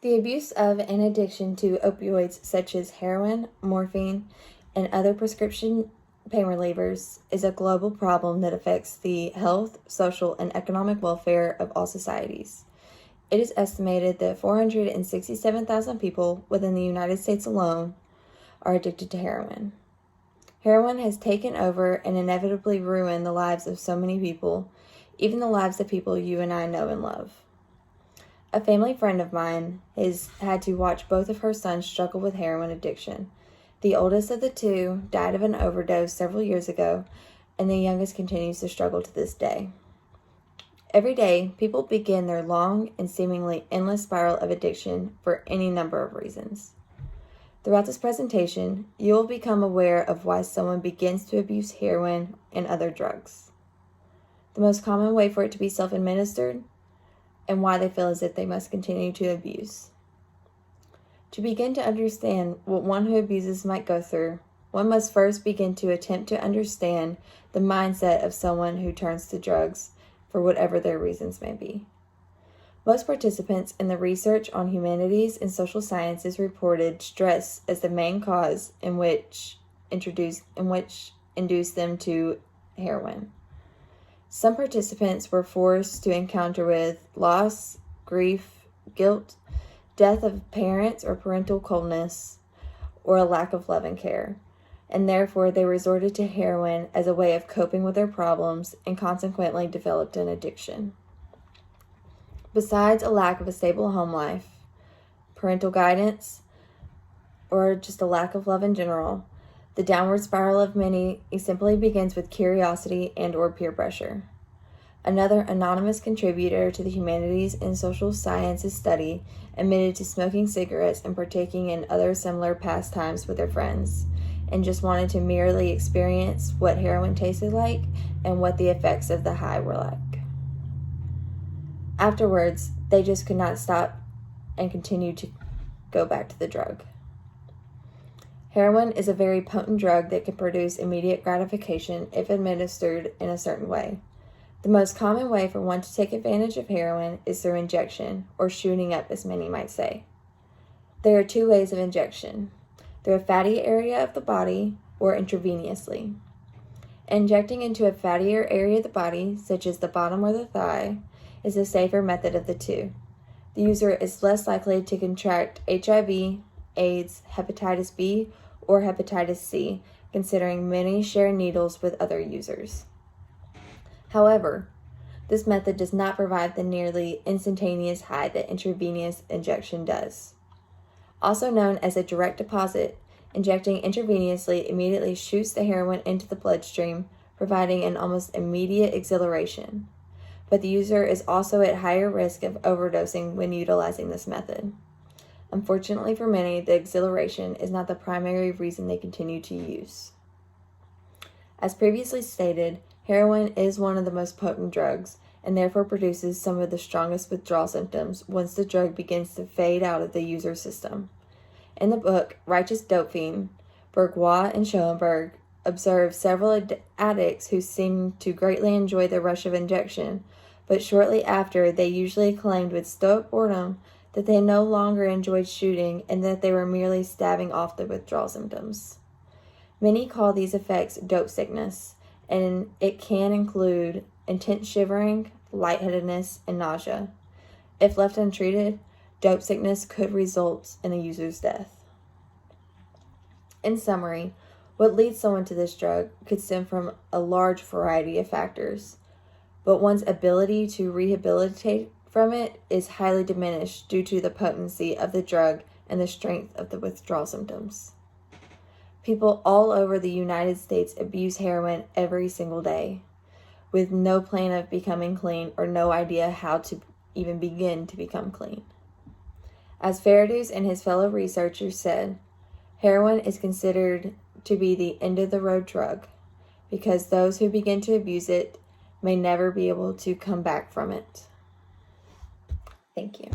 The abuse of and addiction to opioids such as heroin, morphine, and other prescription pain relievers is a global problem that affects the health, social, and economic welfare of all societies. It is estimated that 467,000 people within the United States alone are addicted to heroin. Heroin has taken over and inevitably ruined the lives of so many people, even the lives of people you and I know and love. A family friend of mine has had to watch both of her sons struggle with heroin addiction. The oldest of the two died of an overdose several years ago, and the youngest continues to struggle to this day. Every day, people begin their long and seemingly endless spiral of addiction for any number of reasons. Throughout this presentation, you will become aware of why someone begins to abuse heroin and other drugs, the most common way for it to be self-administered, and why they feel as if they must continue to abuse. To begin to understand what one who abuses might go through, one must first begin to attempt to understand the mindset of someone who turns to drugs for whatever their reasons may be. Most participants in the research on humanities and social sciences reported stress as the main cause in which induced them to heroin. Some participants were forced to encounter with loss, grief, guilt, death of parents or parental coldness, or a lack of love and care, and therefore they resorted to heroin as a way of coping with their problems and consequently developed an addiction. Besides a lack of a stable home life, parental guidance, or just a lack of love in general, the downward spiral of many simply begins with curiosity and or peer pressure. Another anonymous contributor to the humanities and social sciences study admitted to smoking cigarettes and partaking in other similar pastimes with their friends, and just wanted to merely experience what heroin tasted like and what the effects of the high were like. Afterwards, they just could not stop and continued to go back to the drug. Heroin is a very potent drug that can produce immediate gratification if administered in a certain way. The most common way for one to take advantage of heroin is through injection, or shooting up as many might say. There are two ways of injection: through a fatty area of the body or intravenously. Injecting into a fattier area of the body, such as the bottom or the thigh, is the safer method of the two. The user is less likely to contract HIV, AIDS, hepatitis B, or hepatitis C, considering many share needles with other users. However, this method does not provide the nearly instantaneous high that intravenous injection does. Also known as a direct deposit, injecting intravenously immediately shoots the heroin into the bloodstream, providing an almost immediate exhilaration. But the user is also at higher risk of overdosing when utilizing this method. Unfortunately for many, the exhilaration is not the primary reason they continue to use. As previously stated, heroin is one of the most potent drugs and therefore produces some of the strongest withdrawal symptoms once the drug begins to fade out of the user's system. In the book Righteous Dope Fiend, Bourgeois and Schoenberg observed several addicts who seemed to greatly enjoy the rush of injection, but shortly after they usually claimed with stoic boredom that they no longer enjoyed shooting and that they were merely staving off the withdrawal symptoms. Many call these effects dope sickness, and it can include intense shivering, lightheadedness, and nausea. If left untreated, dope sickness could result in the user's death. In summary, what leads someone to this drug could stem from a large variety of factors, but one's ability to rehabilitate from it is highly diminished due to the potency of the drug and the strength of the withdrawal symptoms. People all over the United States abuse heroin every single day, with no plan of becoming clean or no idea how to even begin to become clean. As Faraduz and his fellow researchers said, heroin is considered to be the end-of-the-road drug because those who begin to abuse it may never be able to come back from it. Thank you.